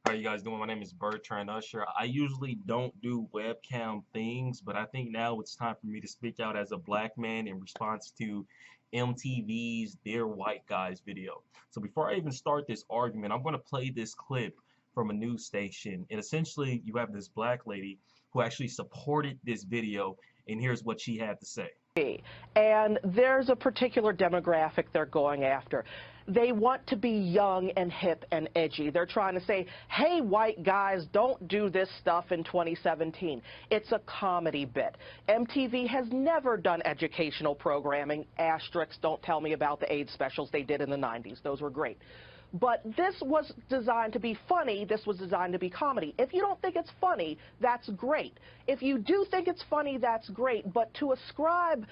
How you guys doing? My name is Bertrand Usher. I usually don't do webcam things, but I think now it's time for me to speak out as a black man in response to MTV's Dear White Guys video. So before I even start this argument, I'm going to play this clip from a news station. And essentially, you have this black lady who actually supported this video, and here's what she had to say. And there's a particular demographic they're going after. They want to be young and hip and edgy. They're trying to say, hey, white guys, don't do this stuff in 2017. It's a comedy bit. MTV has never done educational programming. Asterisks, don't tell me about the AIDS specials they did in the 90s. Those were great. But this was designed to be funny. This was designed to be comedy. If you don't think it's funny, that's great. If you do think it's funny, that's great. But to ascribe,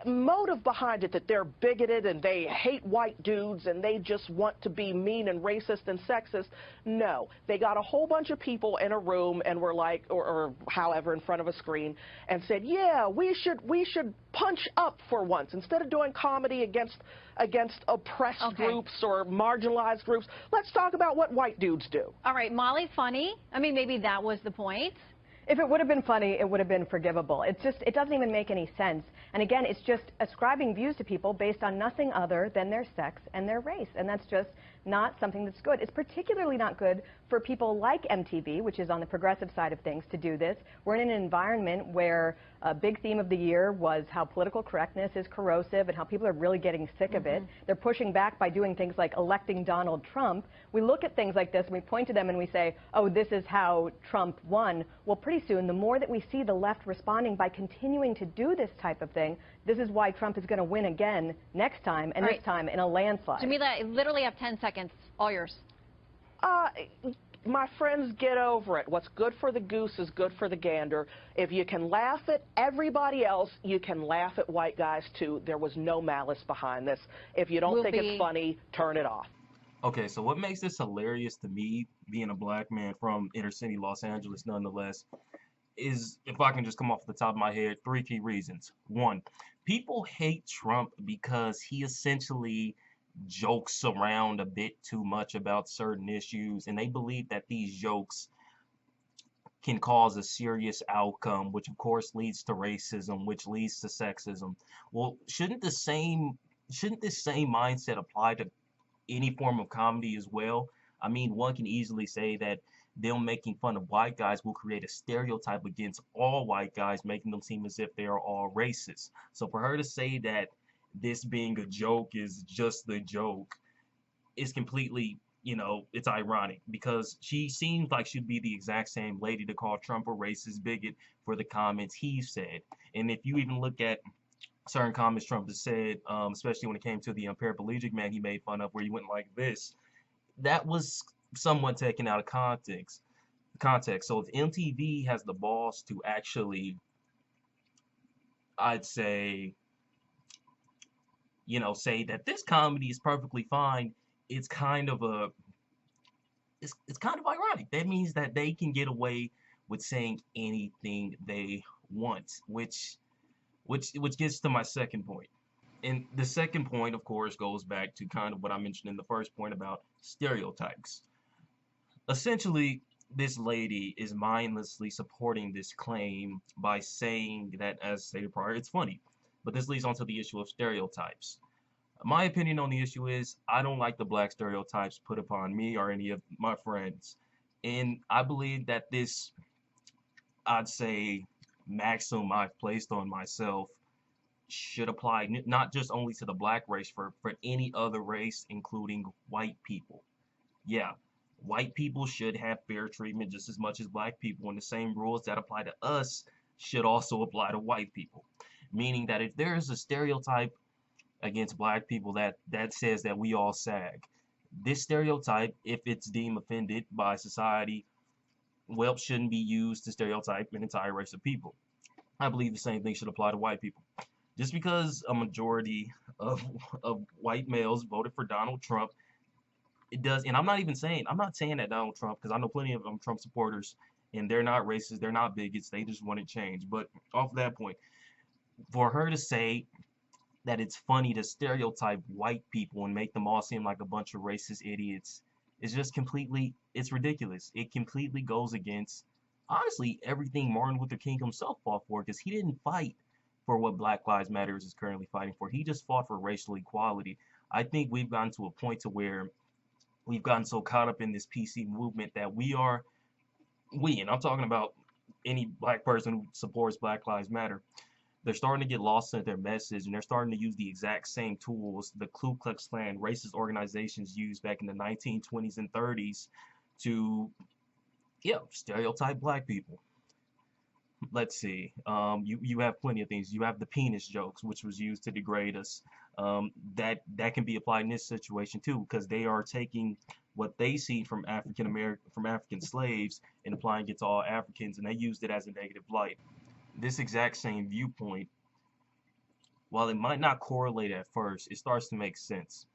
motive behind it that they're bigoted and they hate white dudes and they just want to be mean and racist and sexist, no. They got a whole bunch of people in a room and were like, or however, in front of a screen and said, yeah, we should punch up for once. Instead of doing comedy against oppressed groups or marginalized groups, let's talk about what white dudes do. All right, Molly, funny. I mean, maybe that was the point. If it would have been funny, it would have been forgivable. It doesn't even make any sense. And again, it's just ascribing views to people based on nothing other than their sex and their race. And that's just not something that's good. It's particularly not good for people like MTV, which is on the progressive side of things, to do this. We're in an environment where a big theme of the year was how political correctness is corrosive and how people are really getting sick of it. They're pushing back by doing things like electing Donald Trump. We look at things like this and we point to them and we say, oh, this is how Trump won. Well, pretty soon, the more that we see the left responding by continuing to do this type of thing, this is why Trump is going to win again next time, and this time in a landslide. Jamila, I literally have 10 seconds. All yours. My friends, get over it. What's good for the goose is good for the gander. If you can laugh at everybody else, you can laugh at white guys, too. There was no malice behind this. If you don't think it's funny, turn it off. Okay, so what makes this hilarious to me, being a black man from inner city Los Angeles nonetheless, is, if I can just come off the top of my head, three key reasons. One, people hate Trump because he essentially jokes around a bit too much about certain issues, and they believe that these jokes can cause a serious outcome, which of course leads to racism, which leads to sexism. Well, shouldn't this same mindset apply to any form of comedy as well? I mean, one can easily say that them making fun of white guys will create a stereotype against all white guys, making them seem as if they are all racist. So for her to say that this being a joke is just the joke is completely, it's ironic, because she seems like she'd be the exact same lady to call Trump a racist bigot for the comments he said. And if you even look at certain comments Trump has said, especially when it came to the paraplegic man he made fun of, where he went like this, that was somewhat taken out of context. So if MTV has the balls to actually, I'd say, say that this comedy is perfectly fine, it's kind of ironic. That means that they can get away with saying anything they want, which gets to my second point. And the second point, of course, goes back to kind of what I mentioned in the first point about stereotypes. Essentially, this lady is mindlessly supporting this claim by saying that, as stated prior, it's funny. But this leads on to the issue of stereotypes. My opinion on the issue is I don't like the black stereotypes put upon me or any of my friends. And I believe that this, I'd say, maxim I've placed on myself should apply not just only to the black race, for any other race, including white people. Yeah, white people should have fair treatment just as much as black people, and the same rules that apply to us should also apply to white people. Meaning that if there is a stereotype against black people that says that we all sag, this stereotype, if it's deemed offended by society, well, shouldn't be used to stereotype an entire race of people. I believe the same thing should apply to white people. Just because a majority of white males voted for Donald Trump, it does, and I'm not saying that Donald Trump, because I know plenty of Trump supporters, and they're not racist, they're not bigots, they just want to change. But off that point, for her to say that it's funny to stereotype white people and make them all seem like a bunch of racist idiots is just completely, it's ridiculous. It completely goes against, honestly, everything Martin Luther King himself fought for, because he didn't fight for what Black Lives Matters is currently fighting for. He just fought for racial equality. I think we've gotten to a point to where we've gotten so caught up in this PC movement that and I'm talking about any black person who supports Black Lives Matter, they're starting to get lost in their message, and they're starting to use the exact same tools the Ku Klux Klan racist organizations used back in the 1920s and 30s to, yeah, stereotype black people. Let's see. You have plenty of things. You have the penis jokes, which was used to degrade us. That can be applied in this situation too, because they are taking what they see from African slaves and applying it to all Africans, and they used it as a negative light. This exact same viewpoint, while it might not correlate at first, it starts to make sense.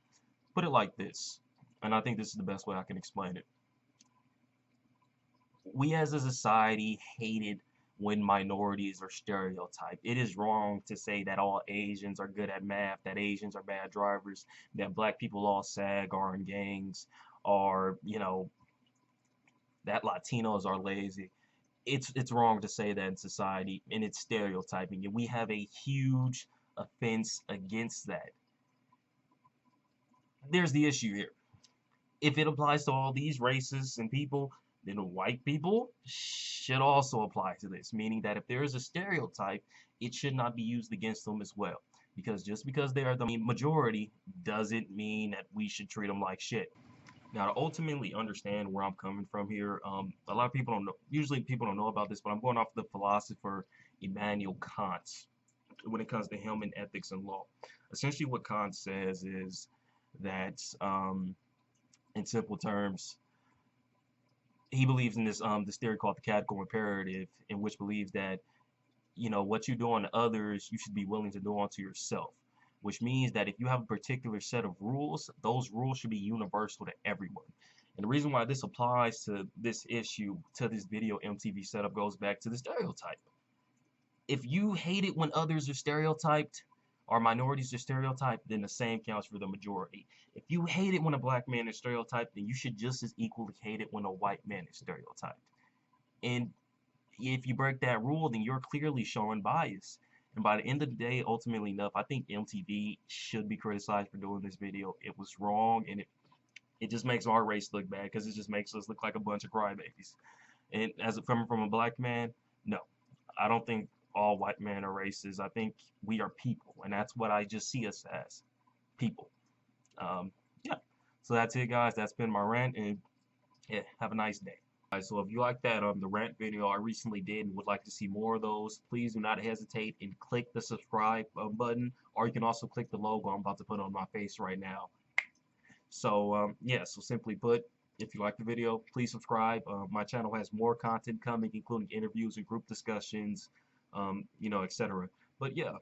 Put it like this, and I think this is the best way I can explain it. We as a society hate it when minorities are stereotyped. It is wrong to say that all Asians are good at math, that Asians are bad drivers, that black people all sag, are in gangs, or, that Latinos are lazy. It's wrong to say that in society, and it's stereotyping, and we have a huge offense against that. There's the issue here. If it applies to all these races and people, then white people should also apply to this, meaning that if there is a stereotype, it should not be used against them as well. Because just because they are the majority doesn't mean that we should treat them like shit. Now, to ultimately understand where I'm coming from here, a lot of people don't know, usually people don't know about this, but I'm going off the philosopher Emmanuel Kant when it comes to him and ethics and law. Essentially what Kant says is that, in simple terms, he believes in this theory called the categorical imperative, in which believes that, what you do unto others, you should be willing to do unto yourself. Which means that if you have a particular set of rules, those rules should be universal to everyone. And the reason why this applies to this issue, to this video MTV setup, goes back to the stereotype. If you hate it when others are stereotyped, or minorities are stereotyped, then the same counts for the majority. If you hate it when a black man is stereotyped, then you should just as equally hate it when a white man is stereotyped. And if you break that rule, then you're clearly showing bias. And by the end of the day, ultimately enough, I think MTV should be criticized for doing this video. It was wrong, and it just makes our race look bad, because it just makes us look like a bunch of crybabies. And as coming from a black man, no, I don't think all white men are racist. I think we are people, and that's what I just see us as, people. Yeah, so that's it, guys. That's been my rant, and yeah, have a nice day. So if you like that the rant video I recently did and would like to see more of those, please do not hesitate and click the subscribe button, or you can also click the logo I'm about to put on my face right now. So yeah, so simply put, if you like the video, please subscribe. My channel has more content coming, including interviews and group discussions, etc. But yeah,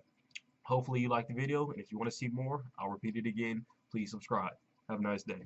hopefully you like the video, and if you want to see more, I'll repeat it again. Please subscribe. Have a nice day.